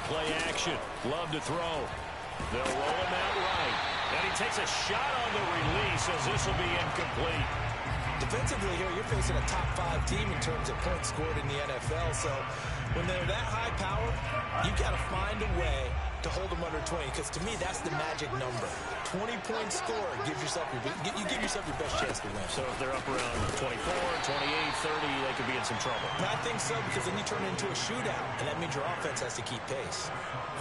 play action. Love to throw. They'll roll him out right. And he takes a shot on the release as this will be incomplete. Defensively here, you're facing a top 5 team in terms of points scored in the NFL. So when they're that high power, you got to find a way to hold them under 20. Because to me, that's the magic number. 20-point score gives yourself you give yourself your best chance to win. So if they're up around 24, 28, 30, they could be in some trouble. I think so, because then you turn it into a shootout, and that means your offense has to keep pace.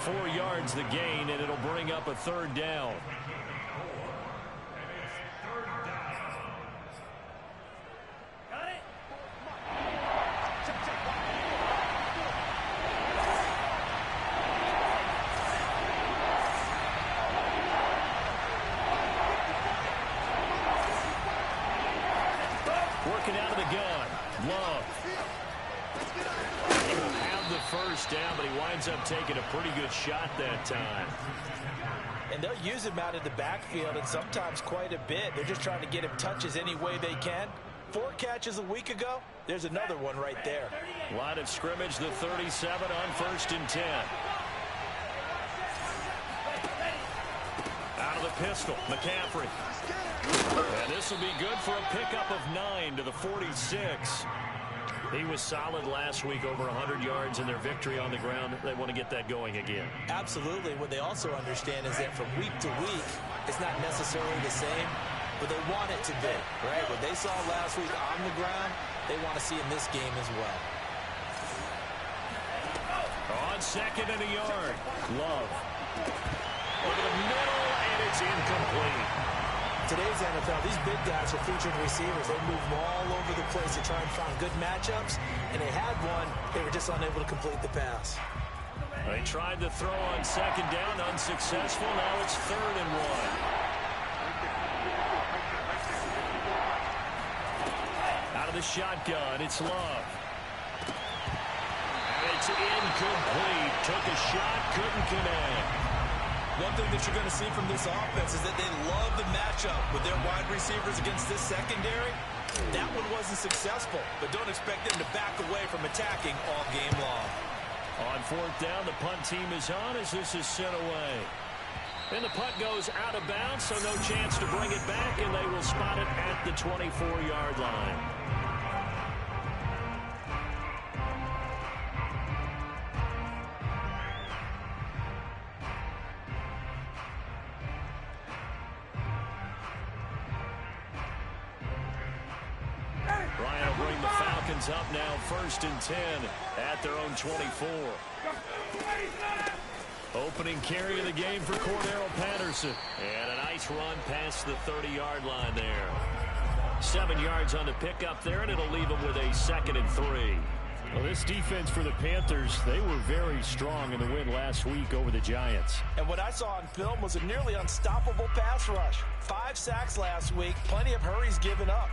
4 yards the gain, and it'll bring up a third down. Working out of the gun. Love. He will have the first down, but he winds up taking a pretty good shot that time. And they'll use him out in the backfield, and sometimes quite a bit. They're just trying to get him touches any way they can. 4 catches a week ago. There's another one right there. Line of scrimmage, the 37 on 1st and 10. Out of the pistol, McCaffrey. And this will be good for a pickup of 9 to the 46. He was solid last week, over 100 yards in their victory on the ground. They want to get that going again. Absolutely. What they also understand is that from week to week, it's not necessarily the same, but they want it to be, right? What they saw last week on the ground, they want to see in this game as well. On 2nd and a yard. Love. Over the middle, and it's incomplete. Today's NFL, these big guys are featured receivers. They move them all over the place to try and find good matchups, and they had one. They were just unable to complete the pass. They tried to throw on 2nd down, unsuccessful. Now it's 3rd and 1. Out of the shotgun, it's Love. And it's incomplete. Took a shot, couldn't connect. One thing that you're going to see from this offense is that they love the matchup with their wide receivers against this secondary. That one wasn't successful, but don't expect them to back away from attacking all game long. On 4th down, the punt team is on as this is sent away. And the punt goes out of bounds, so no chance to bring it back, and they will spot it at the 24-yard line. Ryan will bring the Falcons up now 1st and 10 at their own 24. Opening carry of the game for Cordero Patterson. And a nice run past the 30-yard line there. 7 yards on the pickup there, and it'll leave them with a 2nd and 3. Well, this defense for the Panthers, they were very strong in the win last week over the Giants. And what I saw on film was a nearly unstoppable pass rush. 5 sacks last week, plenty of hurries given up.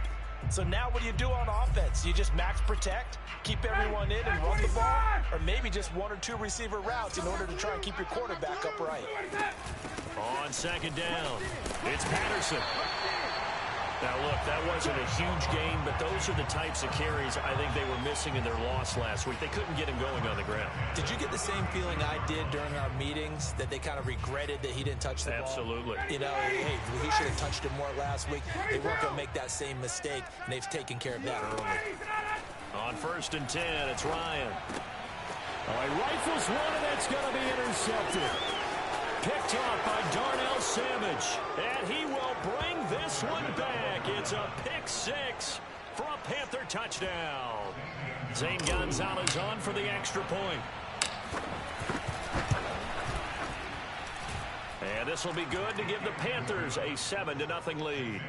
So now what do you do on offense? You just max protect, keep everyone in and run the ball, or maybe just 1 or 2 receiver routes in order to try and keep your quarterback upright. On 2nd down, it's Patterson. Now, look, that wasn't a huge gain, but those are the types of carries I think they were missing in their loss last week. They couldn't get him going on the ground. Did you get the same feeling I did during our meetings, that they kind of regretted that he didn't touch the ball? Absolutely. You know, hey, he should have touched it more last week. They weren't going to make that same mistake, and they've taken care of that early. On 1st and 10, it's Ryan. Oh, he rifles one, and that's going to be intercepted. Picked off by Darnell Savage, and he will bring this one back. It's a pick 6 for a Panther touchdown. Zane Gonzalez on for the extra point. And this will be good to give the Panthers a 7-0 lead.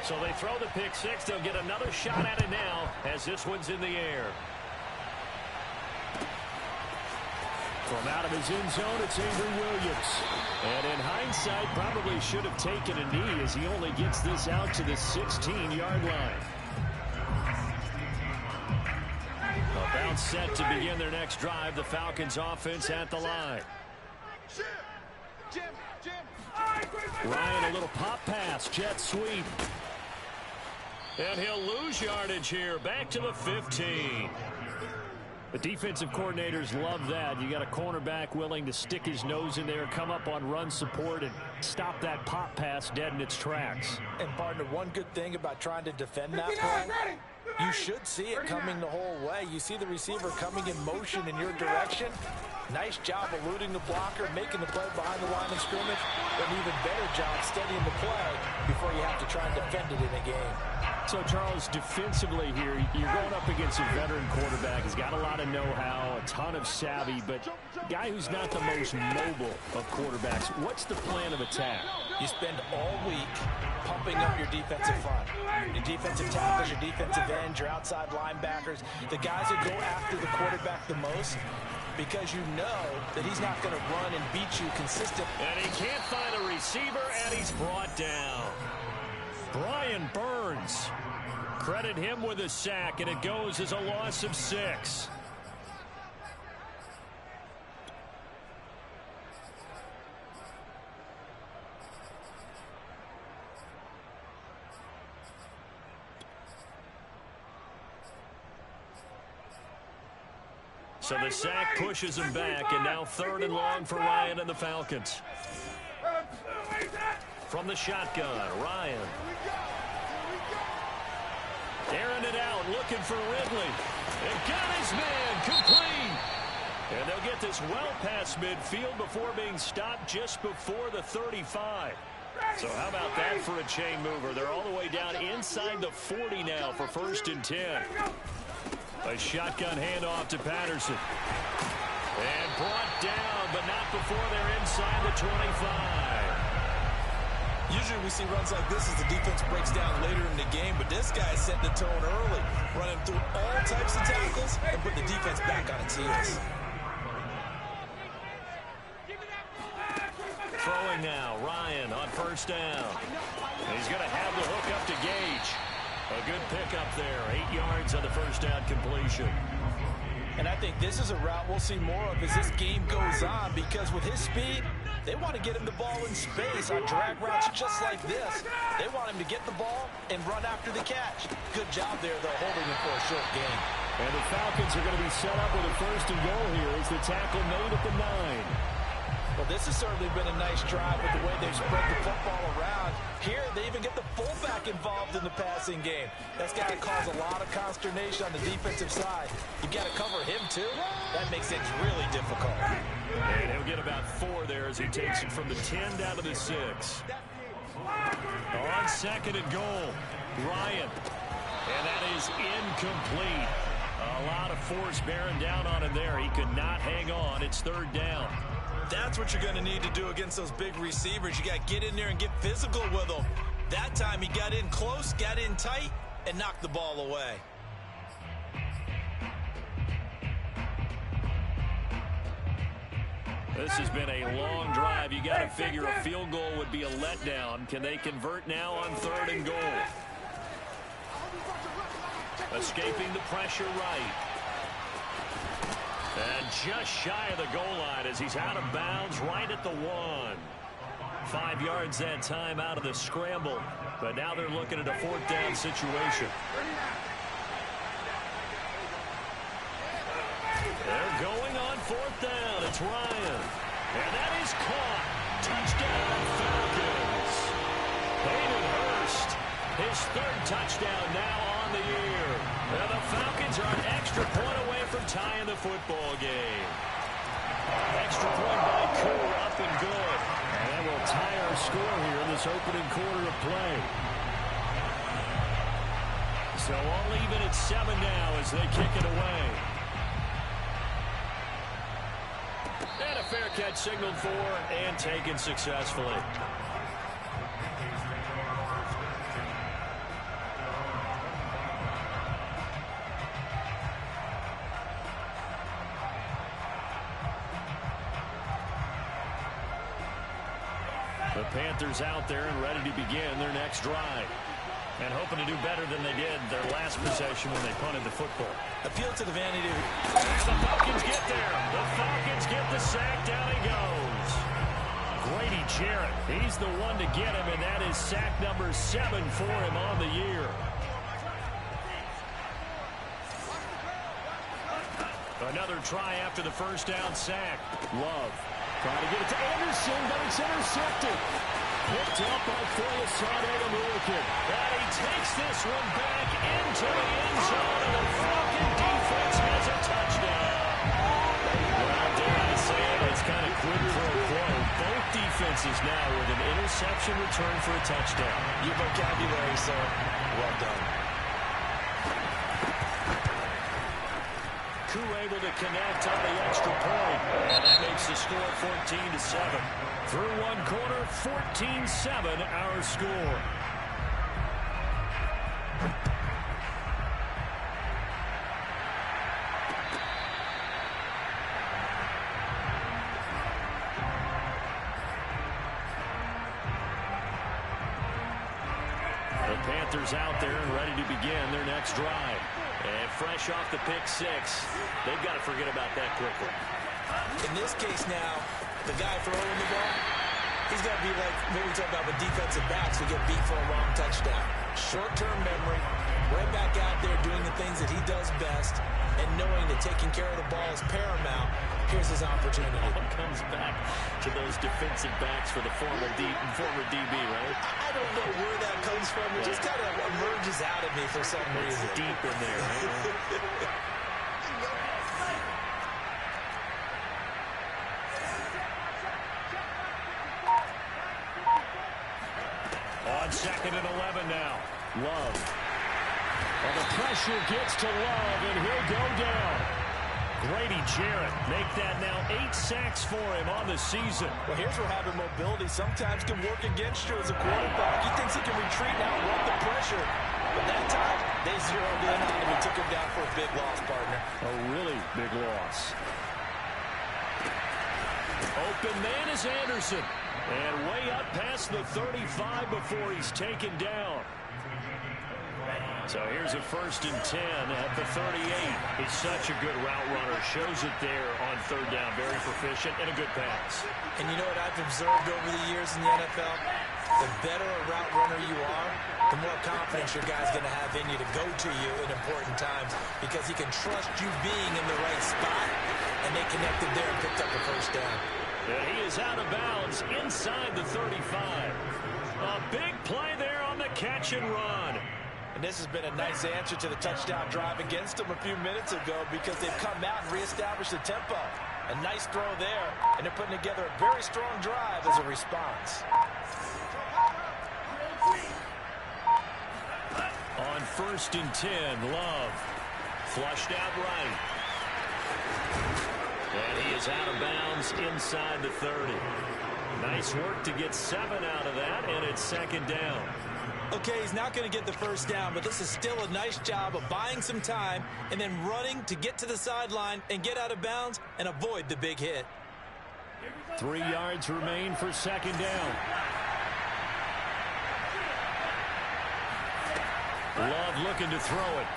So they throw the pick 6. They'll get another shot at it now as this one's in the air. From out of his end zone, it's Avery Williams. And in hindsight, probably should have taken a knee as he only gets this out to the 16-yard line. A bounce set to begin their next drive. The Falcons offense at the line. Ryan, a little pop pass, jet sweep. And he'll lose yardage here. Back to the 15. The defensive coordinators love that. You got a cornerback willing to stick his nose in there, come up on run support, and stop that pop pass dead in its tracks. And, partner, one good thing about trying to defend that play, you should see it coming the whole way. You see the receiver coming in motion in your direction. Nice job eluding the blocker, making the play behind the line of scrimmage. An even better job steadying the play before you have to try and defend it in a game. So, Charles, defensively here, you're going up against a veteran quarterback. He's got a lot of know-how, a ton of savvy, but a guy who's not the most mobile of quarterbacks. What's the plan of attack? You spend all week pumping up your defensive front. Your defensive tackles, your defensive ends, your outside linebackers, the guys that go after the quarterback the most, because you know that he's not going to run and beat you consistently. And he can't find a receiver, and he's brought down. Brian Burns. Credit him with a sack, and it goes as a loss of 6. So the sack pushes him back, and now 3rd and long for Ryan and the Falcons. From the shotgun, Ryan. Airing it out, looking for Ridley. And got his man, complete. And they'll get this well past midfield before being stopped just before the 35. So how about that for a chain mover? They're all the way down inside the 40 now for 1st and 10. A shotgun handoff to Patterson. And brought down, but not before they're inside the 25. Usually we see runs like this as the defense breaks down later in the game, but this guy set the tone early, running through all types of tackles and put the defense back on its heels. Throwing now, Ryan on 1st down. And he's going to have the hook up to Gage. A good pickup there, 8 yards on the 1st down completion. And I think this is a route we'll see more of as this game goes on, because with his speed, they want to get him the ball in space on drag routes just like this. They want him to get the ball and run after the catch. Good job there, though, holding him for a short gain. And the Falcons are going to be set up with a 1st and goal here as the tackle made at the 9. Well, this has certainly been a nice drive with the way they've spread the football around. Here, they even get the fullback involved in the passing game. That's got to cause a lot of consternation on the defensive side. You've got to cover him, too. That makes things really difficult. And he'll get about 4 there as he takes it from the 10 down to the 6. On 2nd and goal, Ryan. And that is incomplete. A lot of force bearing down on him there. He could not hang on. It's 3rd down. That's what you're going to need to do against those big receivers. You got to get in there and get physical with them. That time he got in close, got in tight, and knocked the ball away. This has been a long drive. You got to figure a field goal would be a letdown. Can they convert now on 3rd and goal? Escaping the pressure right. And just shy of the goal line as he's out of bounds right at the 1. 5 yards that time out of the scramble. But now they're looking at a 4th down situation. They're going on 4th down. It's Ryan. And that is caught. Touchdown, Falcons. Hayden Hurst, his 3rd touchdown now on the year. And the Falcons are an extra point away from tying the football game. Extra point by Cool, up and good. And that will tie our score here in this opening quarter of play. So all even at 7 now as they kick it away. And a fair catch signaled for and taken successfully. The Panthers out there and ready to begin their next drive. And hoping to do better than they did their last possession when they punted the football. Appeal to the vanity. As the Falcons get there. The Falcons get the sack. Down he goes. Grady Jarrett. He's the one to get him, and that is sack number 7 for him on the year. Another try after the first down sack. Love trying to get it to Anderson, but it's intercepted. Picked up by Foyesade and Wilkin. And he takes this one back into the end zone, and the Falcon defense has a touchdown. Well, dare I say it, it's kind of quid pro quo. Both defenses now with an interception return for a touchdown. Your vocabulary, sir. Well done. Koo able to connect on the extra point. And that makes the score 14-7. Through one quarter, 14-7 our score. The Panthers out there and ready to begin their next drive. And fresh off the pick six, they've got to forget about that quickly. In this case now, the guy throwing the ball, he's got to be like what we talk about with defensive backs who get beat for a wrong touchdown. Short-term memory, right back out there doing the things that he does best, and knowing that taking care of the ball is paramount. Here's his opportunity. It comes back to those defensive backs for the former DB, right? I don't know where that comes from. It just kind of emerges out of me for some reason. It's deep in there, right? On 2nd and 11 now. Love. Well, the pressure gets to Love, and he'll go down. Grady Jarrett make that now 8 sacks for him on the season. Well, here's where having mobility sometimes can work against you as a quarterback. He thinks he can retreat and outrun the pressure. But that time, they zeroed in on him and took him down for a big loss, partner. A really big loss. Open man is Anderson. And way up past the 35 before he's taken down. So here's a 1st and 10 at the 38. He's such a good route runner. Shows it there on 3rd down. Very proficient and a good pass. And you know what I've observed over the years in the NFL? The better a route runner you are, the more confidence your guy's going to have in you to go to you in important times because he can trust you being in the right spot, and they connected there and picked up the 1st down. And he is out of bounds inside the 35. A big play there on the catch and run. And this has been a nice answer to the touchdown drive against them a few minutes ago because they've come out and reestablished the tempo. A nice throw there, and they're putting together a very strong drive as a response. On 1st and 10, Love. Flushed out right. And he is out of bounds inside the 30. Nice work to get 7 out of that, and it's 2nd down. Okay, he's not going to get the 1st down, but this is still a nice job of buying some time and then running to get to the sideline and get out of bounds and avoid the big hit. 3 yards remain for 2nd down. Love looking to throw it.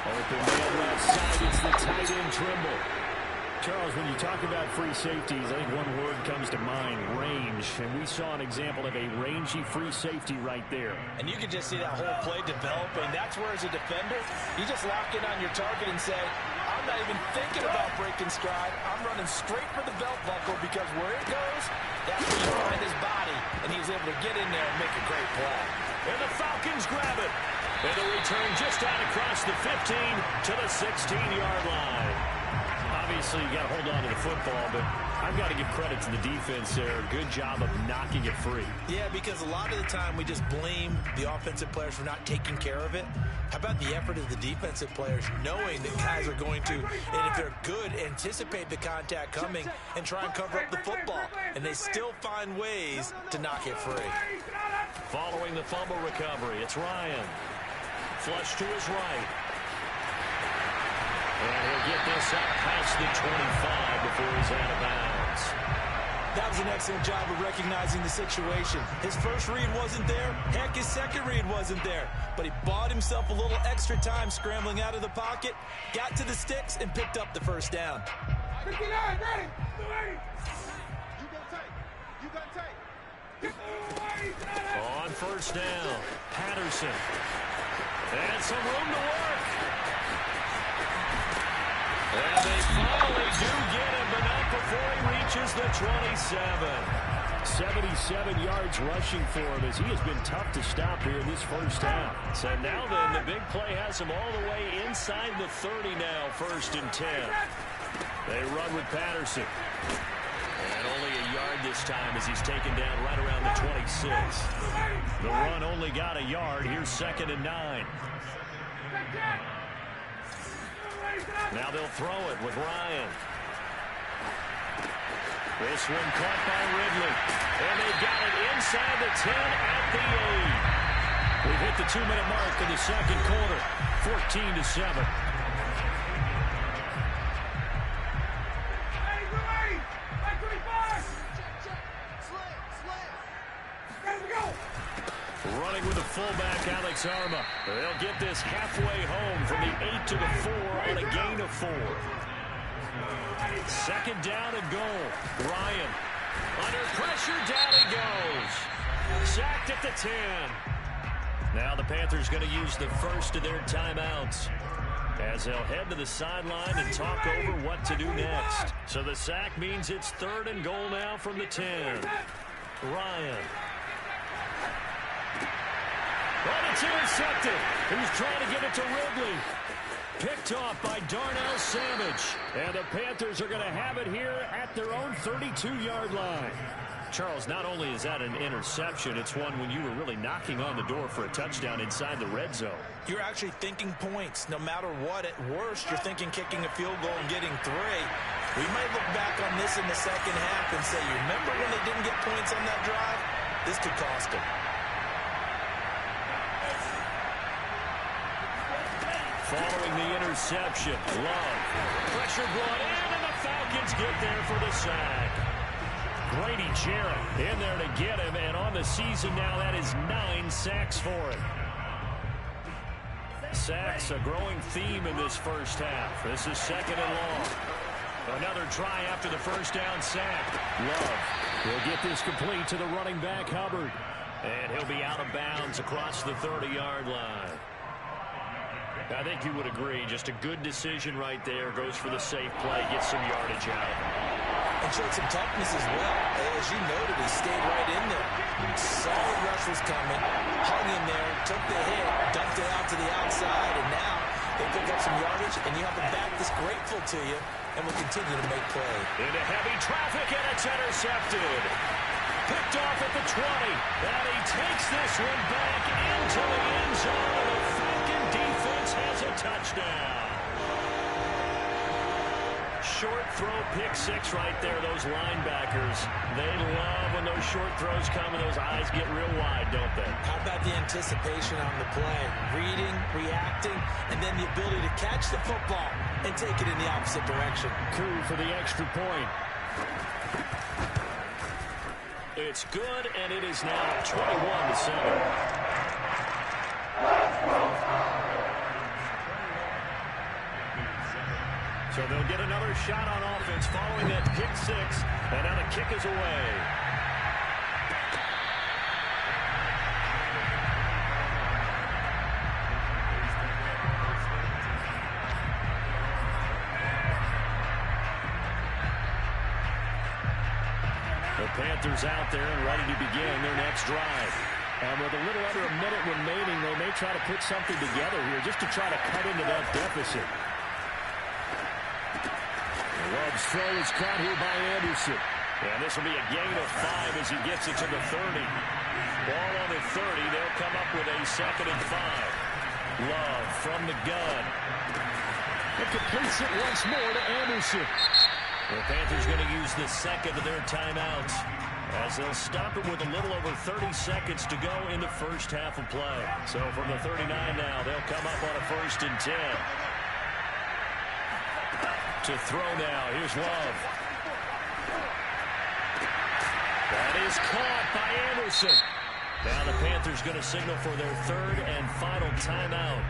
Open man left side. It's the tight end Trimble. Charles, when you talk about free safeties, I think one word comes to mind, range. And we saw an example of a rangy free safety right there. And you can just see that whole play developing. That's where, as a defender, you just lock in on your target and say, I'm not even thinking about breaking stride. I'm running straight for the belt buckle because where it goes, that's where you find his body. And he was able to get in there and make a great play. And the Falcons grab it. And the return just out across the 15 to the 16-yard line. Obviously, you got to hold on to the football, but I've got to give credit to the defense there. Good job of knocking it free. Yeah, because a lot of the time we just blame the offensive players for not taking care of it. How about the effort of the defensive players knowing that guys are going to, and if they're good, anticipate the contact coming and try and cover up the football. And they still find ways to knock it free. Following the fumble recovery, it's Ryan. Flush to his right. And he'll get this up past the 25 before he's out of bounds. That was an excellent job of recognizing the situation. His first read wasn't there. Heck, his second read wasn't there. But he bought himself a little extra time scrambling out of the pocket, got to the sticks, and picked up the 1st down. On 1st down, Patterson. And some room to work. And they finally do get him, but not before he reaches the 27. 77 yards rushing for him as he has been tough to stop here in this first half. So now then, the big play has him all the way inside the 30 now, 1st and 10. They run with Patterson. And only a yard this time as he's taken down right around the 26. The run only got a yard. Here's 2nd and 9. Now they'll throw it with Ryan. This one caught by Ridley. And they've got it inside the 10 at the 8. We've hit the 2-minute mark in the second quarter. 14-7. Running with the fullback, Alex Arma. They'll get this halfway home from the 8 to the 4 on a gain of 4. 2nd down and goal. Ryan under pressure, down he goes. Sacked at the 10. Now the Panthers going to use the first of their timeouts as they'll head to the sideline and talk over what to do next. So the sack means it's 3rd and goal now from the 10. Ryan. But it's intercepted. He was trying to get it to Ridley. Picked off by Darnell Savage. And the Panthers are going to have it here at their own 32-yard line. Charles, not only is that an interception, it's one when you were really knocking on the door for a touchdown inside the red zone. You're actually thinking points. No matter what, at worst, you're thinking kicking a field goal and getting 3. We might look back on this in the second half and say, you remember when they didn't get points on that drive? This could cost them. Following the interception, Love. Pressure brought in, and the Falcons get there for the sack. Grady Jarrett in there to get him, and on the season now, that is 9 sacks for him. Sacks, a growing theme in this first half. This is 2nd and long. Another try after the first down sack. Love will get this complete to the running back, Hubbard. And he'll be out of bounds across the 30-yard line. I think you would agree, just a good decision right there. Goes for the safe play, gets some yardage out. And showed some toughness as well. As you noted, he stayed right in there. Solid rush was coming, hung in there, took the hit, dumped it out to the outside, and now they pick up some yardage, and you have a back that's grateful to you and will continue to make play. Into heavy traffic, and it's intercepted. Picked off at the 20, and he takes this one back into the end zone. The Falcon defense has a touchdown. Short throw, pick 6 right there. Those linebackers, they love when those short throws come and those eyes get real wide, don't they? How about the anticipation on the play? Reading, reacting, and then the ability to catch the football and take it in the opposite direction. Coup for the extra point. It's good, and it is now 21-7. So they'll get another shot on offense following that pick 6, and now the kick is away. The Panthers out there and ready to begin their next drive. And with a little under a minute remaining, they may try to put something together here just to try to cut into that deficit. Love's throw is caught here by Anderson. And this will be a gain of 5 as he gets it to the 30. Ball on the 30. They'll come up with a 2nd and 5. Love from the gun. It completes it once more to Anderson. The Panthers going to use the 2nd of their timeouts as they'll stop it with a little over 30 seconds to go in the first half of play. So from the 39 now, they'll come up on a 1st and 10. To throw now. Here's Love. That is caught by Anderson. Now the Panthers going to signal for their 3rd and final timeout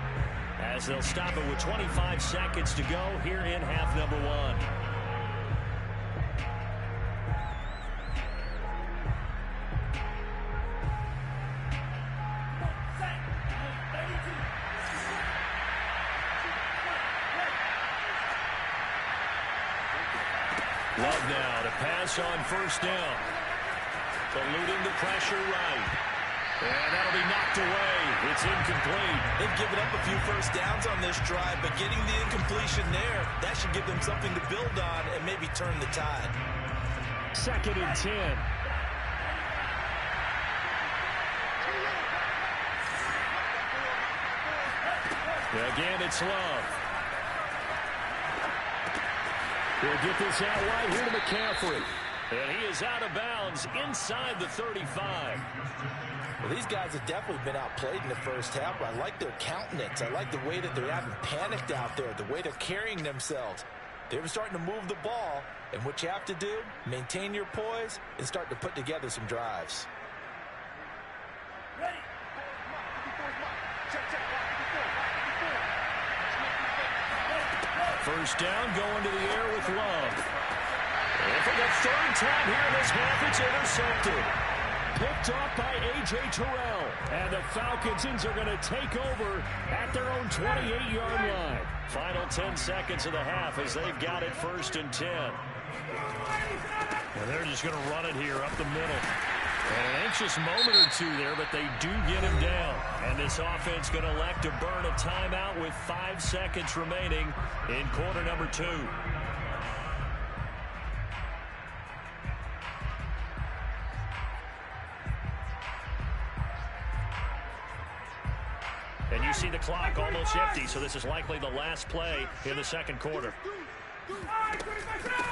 as they'll stop it with 25 seconds to go here in half number 1. Love now to pass on first down. Eluding the pressure right. And that'll be knocked away. It's incomplete. They've given up a few first downs on this drive, but getting the incompletion there, that should give them something to build on and maybe turn the tide. 2nd and 10. Again, it's Love. He'll get this out right here to McCaffrey. And he is out of bounds inside the 35. Well, these guys have definitely been outplayed in the first half. I like their countenance. I like the way that they're having panicked out there, the way they're carrying themselves. They're starting to move the ball, and what you have to do, maintain your poise and start to put together some drives. First down, going to the air with Love. And for the 3rd time here in this half, it's intercepted. Picked off by A.J. Terrell. And the Falcons are going to take over at their own 28-yard line. Final 10 seconds of the half as they've got it 1st and 10. And they're just going to run it here up the middle. An anxious moment or two there, but they do get him down. And this offense going to elect to burn a timeout with 5 seconds remaining in quarter number 2. And you see the clock almost empty, so this is likely the last play in the 2nd quarter.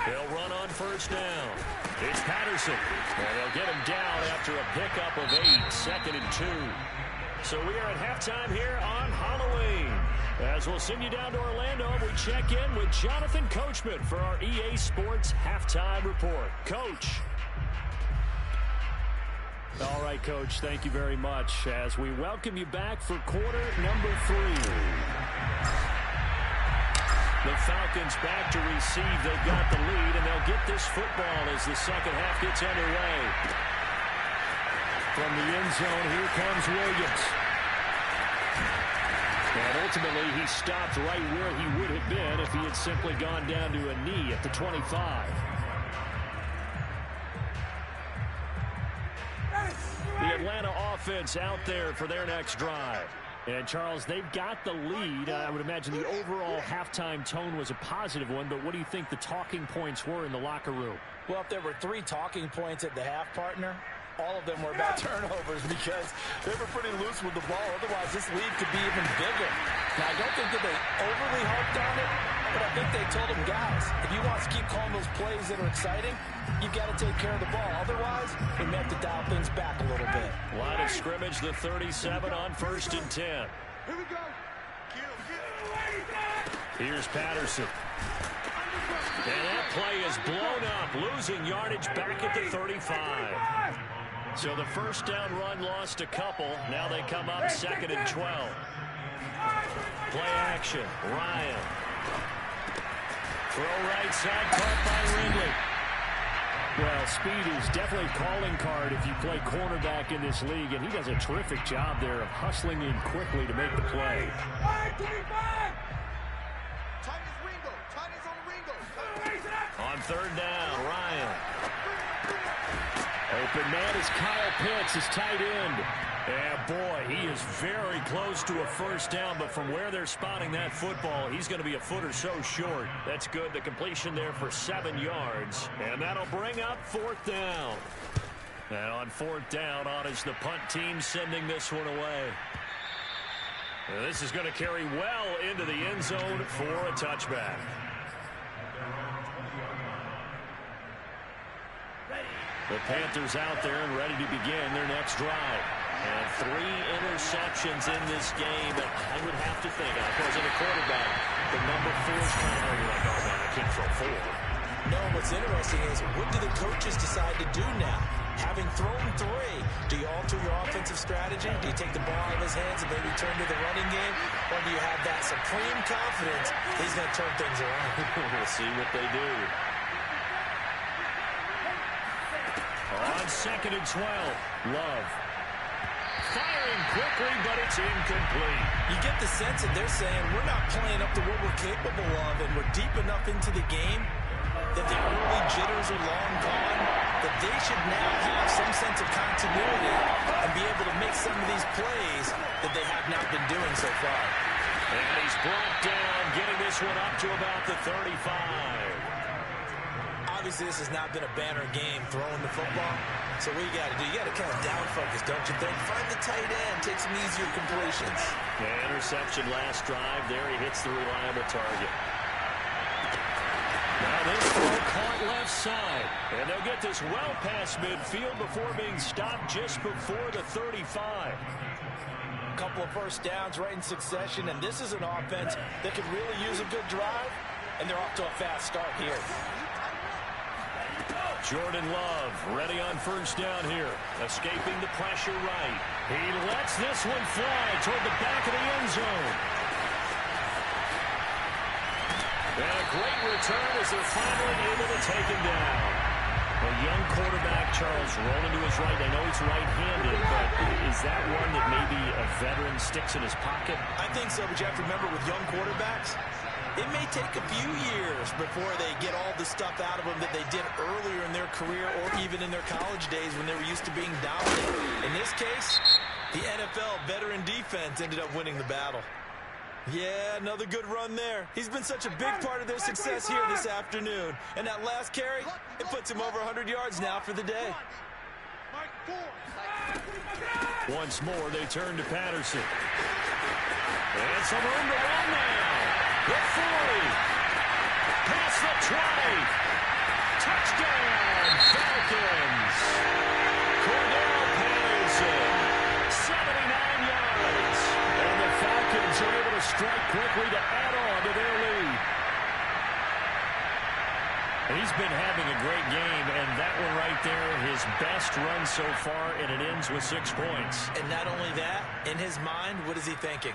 They'll run on first down. It's Patterson. And they'll get him down after a pickup of 8, 2nd and 2. So we are at halftime here on Halloween. As we'll send you down to Orlando, we check in with Jonathan Coachman for our EA Sports Halftime Report. Coach. All right, Coach, thank you very much as we welcome you back for quarter number 3. The Falcons back to receive. They've got the lead, and they'll get this football as the second half gets underway. From the end zone, here comes Williams. And ultimately, he stopped right where he would have been if he had simply gone down to a knee at the 25. The Atlanta offense out there for their next drive. And, Charles, they've got the lead. I would imagine the overall halftime tone was a positive one, but what do you think the talking points were in the locker room? Well, if there were 3 talking points at the half, partner, all of them were about turnovers because they were pretty loose with the ball. Otherwise, this lead could be even bigger. Now, I don't think that they overly harped on it, but I think they told them, guys, if you want to keep calling those plays that are exciting, you've got to take care of the ball. Otherwise, we may have to dial things back a little bit. Line of scrimmage, the 37 on 1st and 10. Here we go. Here's Patterson. And that play is blown up, losing yardage back at the 35. So the first down run lost a couple. Now they come up 2nd and 12. Play action. Ryan. Throw right side, caught by Ridley. Well, speed is definitely a calling card if you play cornerback in this league, and he does a terrific job there of hustling in quickly to make the play. On 3rd down, Ryan. Open man is Kyle Pitts, his tight end. Yeah, boy, he is very close to a first down, but from where they're spotting that football, he's going to be a foot or so short. That's good. The completion there for 7 yards, and that'll bring up 4th down. And on 4th down, on is the punt team sending this one away. And this is going to carry well into the end zone for a touchback. The Panthers out there and ready to begin their next drive. And 3 interceptions in this game. And I would have to think, of course, in a quarterback, the number 4 is kind of like, oh, man, I can't throw 4. No, what's interesting is what do the coaches decide to do now? Having thrown 3, do you alter your offensive strategy? Do you take the ball out of his hands and maybe turn to the running game? Or do you have that supreme confidence he's going to turn things around? We'll see what they do. On 2nd and 12, Love. Firing quickly, but it's incomplete. You get the sense that they're saying we're not playing up to what we're capable of, and we're deep enough into the game that the early jitters are long gone, that they should now have some sense of continuity and be able to make some of these plays that they have not been doing so far. And he's brought down, getting this one up to about the 35. Obviously, this has not been a banner game throwing the football. So what you got to do, you got to kind of down focus, don't you think? Find the tight end, take some easier completions. Yeah, interception last drive. There he hits the reliable target. Now this throw caught left side. And they'll get this well past midfield before being stopped just before the 35. A couple of first downs right in succession, and this is an offense that could really use a good drive, and they're off to a fast start here. Jordan Love ready on first down here. Escaping the pressure right. He lets this one fly toward the back of the end zone. And a great return as they're finally able to take him down. A young quarterback, Charles, rolling to his right. I know he's right-handed, but is that one that maybe a veteran sticks in his pocket? I think so, but you have to remember with young quarterbacks, it may take a few years before they get all the stuff out of them that they did earlier in their career or even in their college days when they were used to being dominant. In this case, the NFL veteran defense ended up winning the battle. Yeah, another good run there. He's been such a big part of their success here this afternoon. And that last carry, it puts him over 100 yards now for the day. Once more, they turn to Patterson. And some room to run now. The 40. Past the 20. Touchdown, Falcons. Cordell Patterson, 79 yards. And the Falcons are able to strike quickly to add on to their lead. He's been having a great game, and that one right there, his best run so far, and it ends with 6 points. And not only that, in his mind, what is he thinking?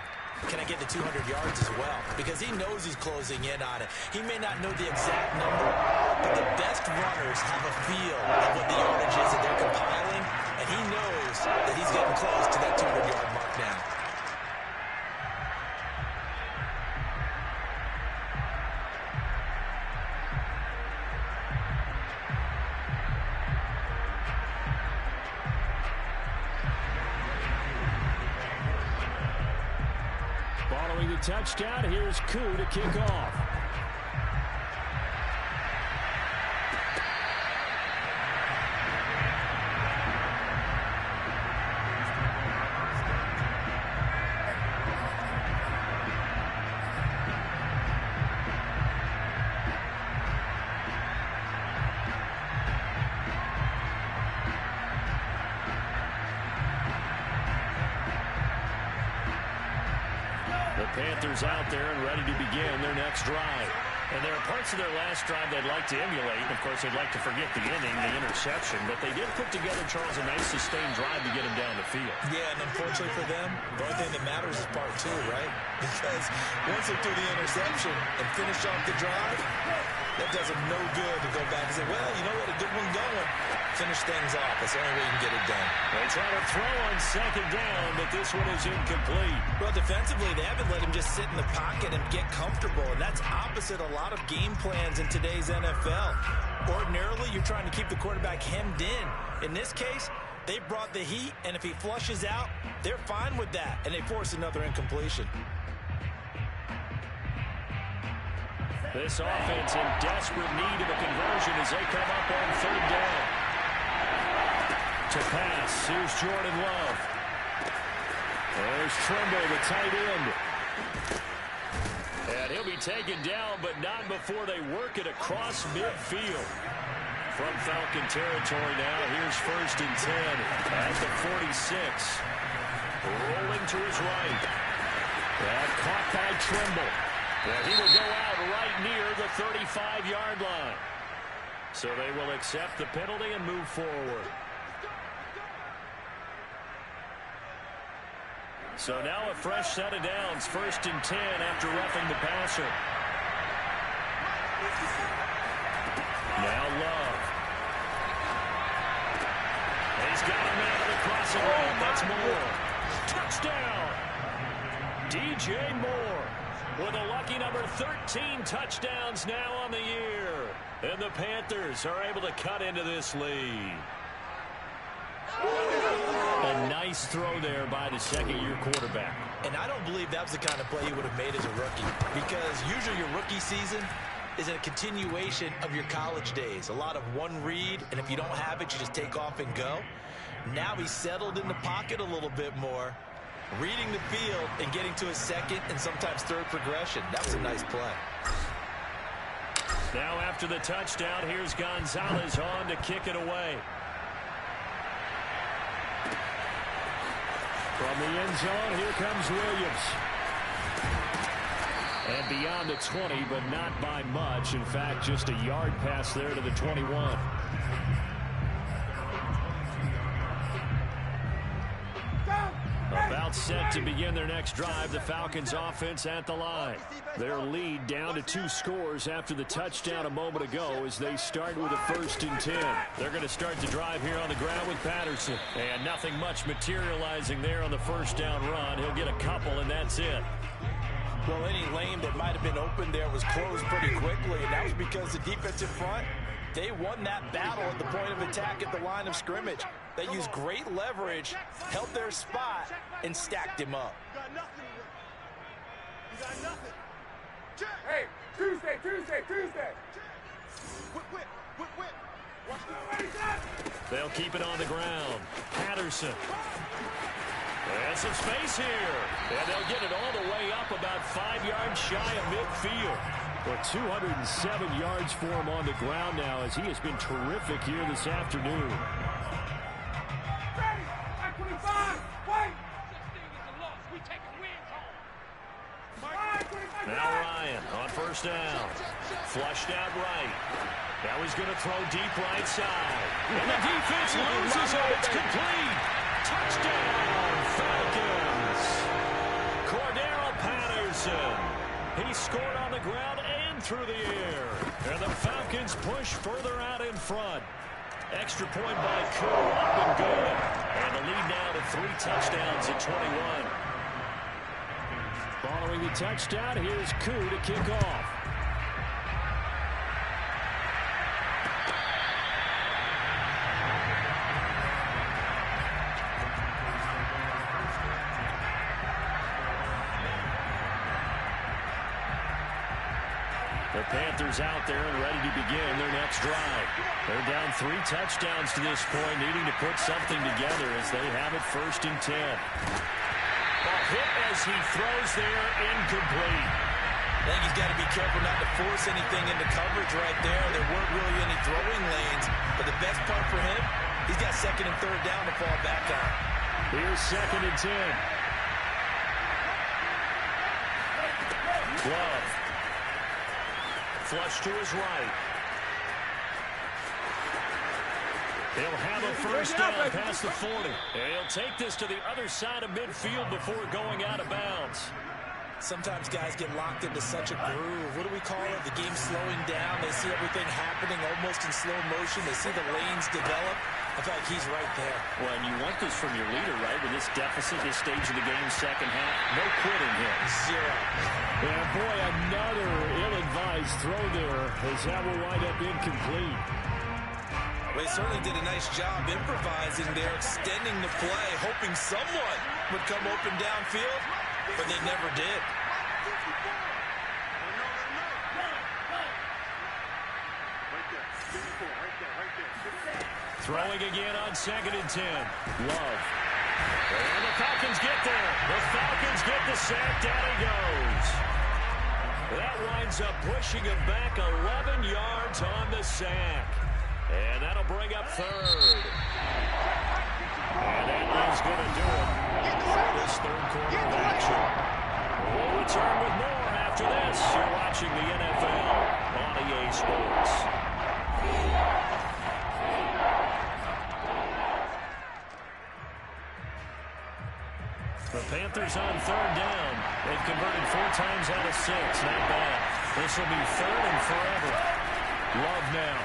Can I get to 200 yards as well? Because he knows he's closing in on it. He may not know the exact number, but the best runners have a feel of what the yardage is that they're compiling, and he knows that he's getting close to that 200-yard mark now. Following the touchdown, here's Koo to kick off. Panthers out there and ready to begin their next drive. And there are parts of their last drive they'd like to emulate. And of course, they'd like to forget the inning, the interception. But they did put together, Charles, a nice sustained drive to get him down the field. Yeah, and unfortunately for them, the only thing that matters is part 2, right? Because once they do the interception and finish off the drive, that does them no good to go back and say, well, you know what, a good one going. Finish things off. That's the only way you can get it done. They try to throw on second down, but this one is incomplete. Well, defensively, they haven't let him just sit in the pocket and get comfortable, and that's opposite a lot of game plans in today's NFL. Ordinarily, you're trying to keep the quarterback hemmed in. In this case, they brought the heat, and if he flushes out, they're fine with that, and they force another incompletion. This offense in desperate need of a conversion as they come up on third down. To pass, here's Jordan Love. There's Trimble, the tight end. And he'll be taken down, but not before they work it across midfield. From Falcon territory now, here's 1st and 10 at the 46. Rolling to his right. Caught by Trimble. And he will go out right near the 35-yard line. So they will accept the penalty and move forward. So now a fresh set of downs, 1st and 10 after roughing the passer. Now Love. He's got a man at the crossing route. That's Moore. Touchdown. DJ Moore with a lucky number 13 touchdowns now on the year. And the Panthers are able to cut into this lead. A nice throw there by the second-year quarterback. And I don't believe that was the kind of play he would have made as a rookie, because usually your rookie season is a continuation of your college days. A lot of one read, and if you don't have it, you just take off and go. Now he's settled in the pocket a little bit more, reading the field and getting to his second and sometimes third progression. That was a nice play. Now after the touchdown, here's Gonzalez on to kick it away. From the end zone, here comes Williams. And beyond the 20, but not by much. In fact, just a yard pass there to the 21. About set to begin their next drive. The Falcons offense at the line. Their lead down to 2 scores after the touchdown a moment ago as they start with a 1st and 10. They're going to start the drive here on the ground with Patterson. And nothing much materializing there on the first down run. He'll get a couple, and that's it. Well, any lane that might have been open there was closed pretty quickly, and that was because the defensive front, they won that battle at the point of attack at the line of scrimmage. They used great leverage, held their spot, and stacked him up. You got nothing. Hey, Tuesday. Whip. They'll keep it on the ground. Patterson. And some space here. And they'll get it all the way up about 5 yards shy of midfield. Well, 207 yards for him on the ground now as he has been terrific here this afternoon. Now Ryan on first down. Flushed out right. Now he's going to throw deep right side. And the defense loses it. It's complete. Touchdown, Falcons. Cordero Patterson. He scored on the ground and through the air. And the Falcons push further out in front. Extra point by Koo, up and good. And the lead now to 3 touchdowns at 21. Following the touchdown, here's Koo to kick off. The Panthers out there and ready to begin their next drive. They're down 3 touchdowns to this point, needing to put something together as they have it 1st and 10. Ball hit as he throws there, incomplete. I think he's got to be careful not to force anything into coverage right there. There weren't really any throwing lanes, but the best part for him, he's got 2nd and 3rd down to fall back on. Here's 2nd and 10. Glove. Flush to his right. He'll have a first down past the 40. And he'll take this to the other side of midfield before going out of bounds. Sometimes guys get locked into such a groove. What do we call it? The game's slowing down. They see everything happening almost in slow motion. They see the lanes develop. I feel like he's right there. Well, and you want this from your leader, right? With this deficit, this stage of the game's second half. No quitting here. 0. And boy, another ill-advised throw there as that will wind up incomplete. Well, they certainly did a nice job improvising there, extending the play, hoping someone would come open downfield, but they never did. Throwing again on 2nd and 10. Love. And the Falcons get there. The Falcons get the sack. Down he goes. That winds up pushing him back 11 yards on the sack. And that'll bring up 3rd. And that is going to do it for this 3rd quarter of action. We'll return with more after this. You're watching the NFL on EA Sports. The Panthers on 3rd down. They've converted 4 times out of 6. Not bad. This will be 3rd and forever. Love now.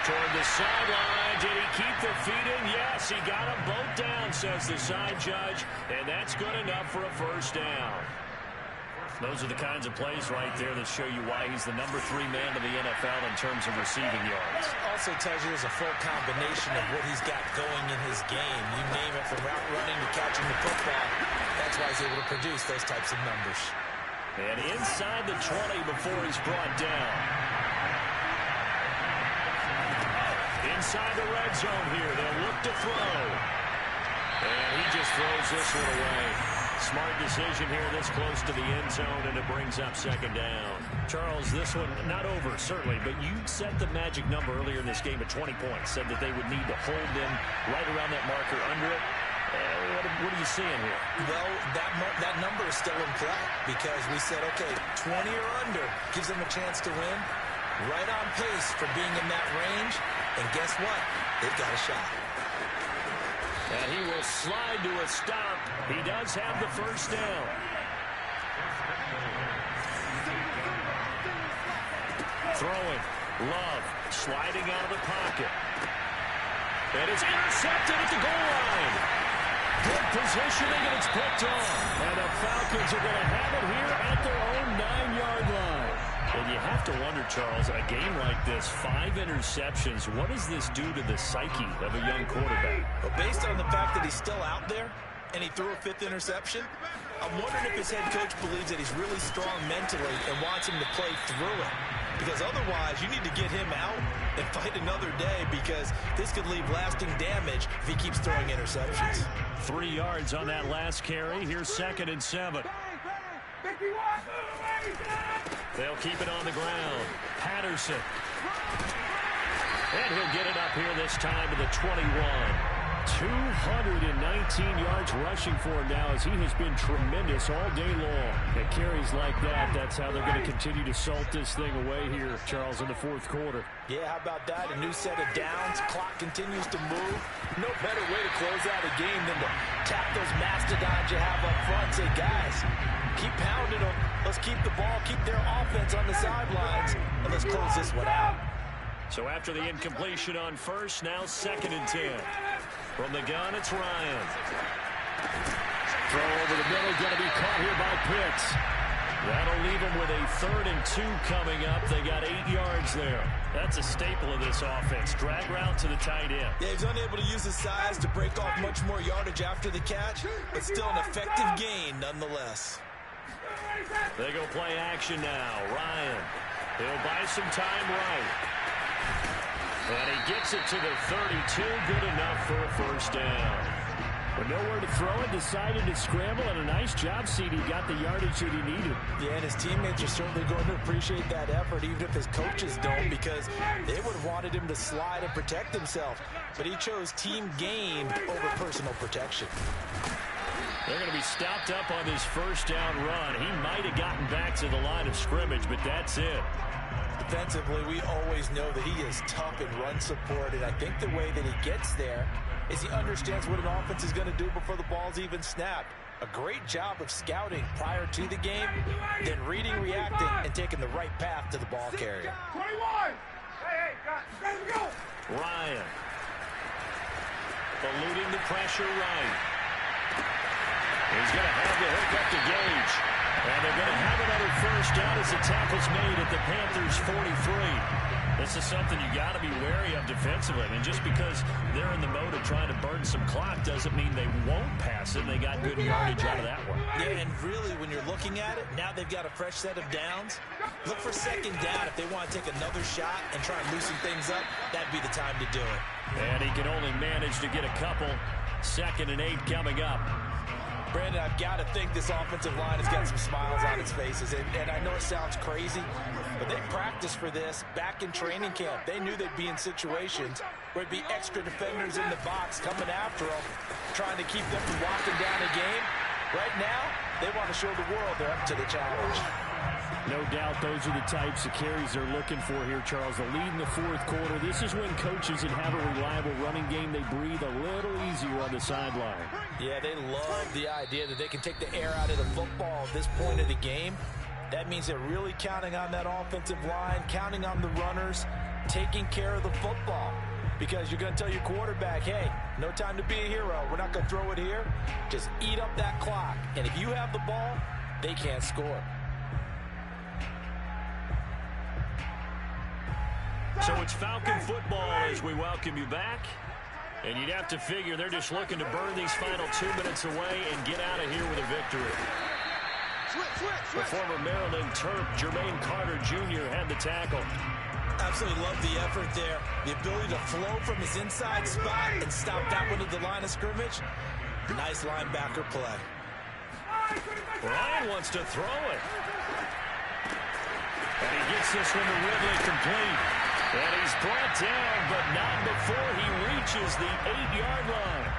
Toward the sideline. Did he keep the feet in? Yes, he got them both down, says the side judge. And that's good enough for a first down. Those are the kinds of plays right there that show you why he's the #3 man in the NFL in terms of receiving yards. Also tells you there's a full combination of what he's got going in his game. You name it, from route running to catching the football. That's why he's able to produce those types of numbers. And inside the 20 before he's brought down. Inside the red zone here. They'll look to throw. And he just throws this one away. Smart decision here this close to the end zone, and it brings up second down. Charles, this one not over, certainly, but you set the magic number earlier in this game at 20 points. Said that they would need to hold them right around that marker under it. What are you seeing here? Well, that number is still in play because we said, okay, 20 or under gives them a chance to win. Right on pace for being in that range. And guess what? They've got a shot. And he will slide to a stop. He does have the first down. Throwing. Love sliding out of the pocket. And it's intercepted at the goal line. Good positioning, and it's picked off. And the Falcons are going to have it here at their own 9-yard line. And you have to wonder, Charles, a game like this, 5 interceptions, what does this do to the psyche of a young quarterback? Well, based on the fact that he's still out there and he threw a 5th interception, I'm wondering if his head coach believes that he's really strong mentally and wants him to play through it. Because otherwise, you need to get him out and fight another day, because this could leave lasting damage if he keeps throwing interceptions. 3 yards on that last carry. Here's 2nd and 7. They'll keep it on the ground. Patterson. And he'll get it up here this time to the 21. 219 yards rushing for him now, as he has been tremendous all day long. At carries like that, that's how they're going to continue to salt this thing away here, Charles, in the 4th quarter. Yeah, how about that? A new set of downs. Clock continues to move. No better way to close out a game than to tap those mastodons you have up front. Say, guys, keep pounding them. Let's keep the ball, keep their offense on the sidelines, and let's close this one out. So after the incompletion on first, now 2nd and 10. From the gun, it's Ryan. Throw over the middle, going to be caught here by Pitts. That'll leave them with a 3rd and 2 coming up. They got 8 yards there. That's a staple of this offense. Drag route to the tight end. Yeah, he's unable to use his size to break off much more yardage after the catch, but still an effective gain nonetheless. They go play action now. Ryan. He'll buy some time right. And he gets it to the 32. Good enough for a first down. But nowhere to throw it, decided to scramble, and a nice job, CD. Got the yardage that he needed. Yeah, and his teammates are certainly going to appreciate that effort, even if his coaches don't, because they would have wanted him to slide and protect himself. But he chose team gain over personal protection. They're going to be stopped up on this first down run. He might have gotten back to the line of scrimmage, but that's it. Defensively, we always know that he is tough in run support, and I think the way that he gets there is he understands what an offense is going to do before the ball's even snapped. A great job of scouting prior to the game, then reading, reacting, and taking the right path to the ball carrier. 21! Hey, guys, go! Ryan. Eluding the pressure right. He's going to have the hook up to Gage. And they're going to have another first down as the tackle's made at the Panthers' 43. This is something you got to be wary of defensively. I mean, just because they're in the mode of trying to burn some clock doesn't mean they won't pass it. They got good yardage out of that one. Yeah, and really, when you're looking at it, now they've got a fresh set of downs. Look for 2nd down. If they want to take another shot and try and loosen things up, that'd be the time to do it. And he can only manage to get a couple. 2nd and 8 coming up. Brandon, I've got to think this offensive line has got some smiles on its faces. And I know it sounds crazy, but they practiced for this back in training camp. They knew they'd be in situations where it'd be extra defenders in the box coming after them, trying to keep them from walking down the game. Right now, they want to show the world they're up to the challenge. No doubt those are the types of carries they're looking for here, Charles. The lead in the 4th quarter. This is when coaches that have a reliable running game, they breathe a little easier on the sideline. Yeah, they love the idea that they can take the air out of the football at this point of the game. That means they're really counting on that offensive line, counting on the runners, taking care of the football. Because you're going to tell your quarterback, hey, no time to be a hero. We're not going to throw it here. Just eat up that clock. And if you have the ball, they can't score. So it's Falcon football as we welcome you back. And you'd have to figure they're just looking to burn these final 2 minutes away and get out of here with a victory. The former Maryland Terp, Jermaine Carter Jr. had the tackle. Absolutely love the effort there. The ability to flow from his inside spot and stop that one at the line of scrimmage. Nice linebacker play. Ryan wants to throw it. And he gets this one to Ridley complete. And he's brought down, but not before he reaches the 8-yard line.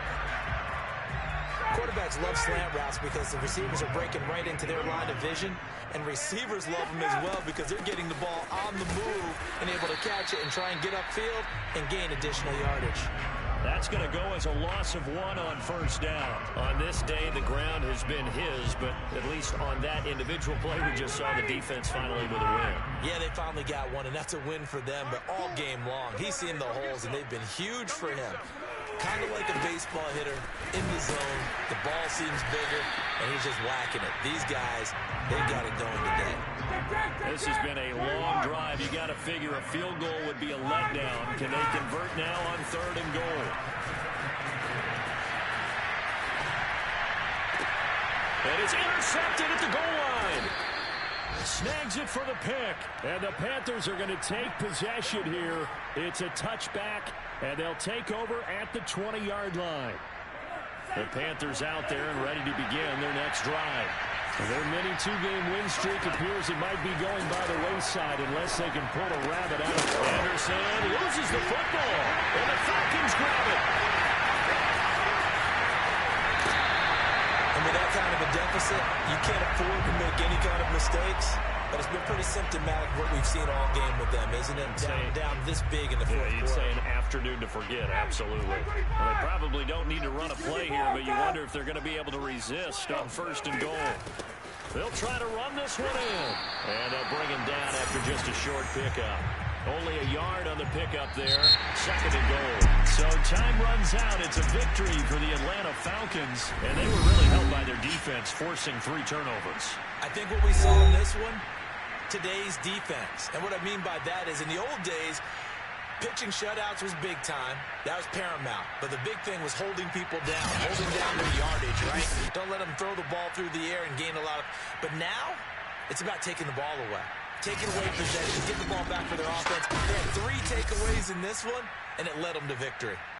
Quarterbacks love slant routes because the receivers are breaking right into their line of vision, and receivers love them as well because they're getting the ball on the move and able to catch it and try and get upfield and gain additional yardage. That's going to go as a loss of 1 on first down. On this day, the ground has been his, but at least on that individual play, we just saw the defense finally with a win. Yeah, they finally got one, and that's a win for them, but all game long, he's seen the holes, and they've been huge for him. Kind of like a baseball hitter in the zone. The ball seems bigger, and he's just whacking it. These guys, they got it going today. This has been a long drive. You got to figure a field goal would be a letdown. Can they convert now on 3rd and goal? And it's intercepted at the goal line. Snags it for the pick. And the Panthers are going to take possession here. It's a touchback, and they'll take over at the 20-yard line. The Panthers out there and ready to begin their next drive. Their mini 2-game win streak appears it might be going by the wayside unless they can pull a rabbit out. Anderson loses the football, and the Falcons grab it. And with that kind of a deficit, you can't afford to make any kind of mistakes. But it's been pretty symptomatic of what we've seen all game with them, isn't it? Down this big in the fourth quarter. You'd say an afternoon to forget, absolutely. Well, they probably don't need to run a play here, but you wonder if they're going to be able to resist on 1st and goal. They'll try to run this one in. And they'll bring him down after just a short pickup. Only a yard on the pickup there. 2nd and goal. So time runs out. It's a victory for the Atlanta Falcons. And they were really helped by their defense, forcing 3 turnovers. I think what we saw in this one, today's defense. And what I mean by that is in the old days, pitching shutouts was big time. That was paramount. But the big thing was holding people down, holding down their yardage, right? Don't let them throw the ball through the air and gain a lot of... But now, it's about taking the ball away. Taking away possessions, getting the ball back for their offense. They had 3 takeaways in this one, and it led them to victory.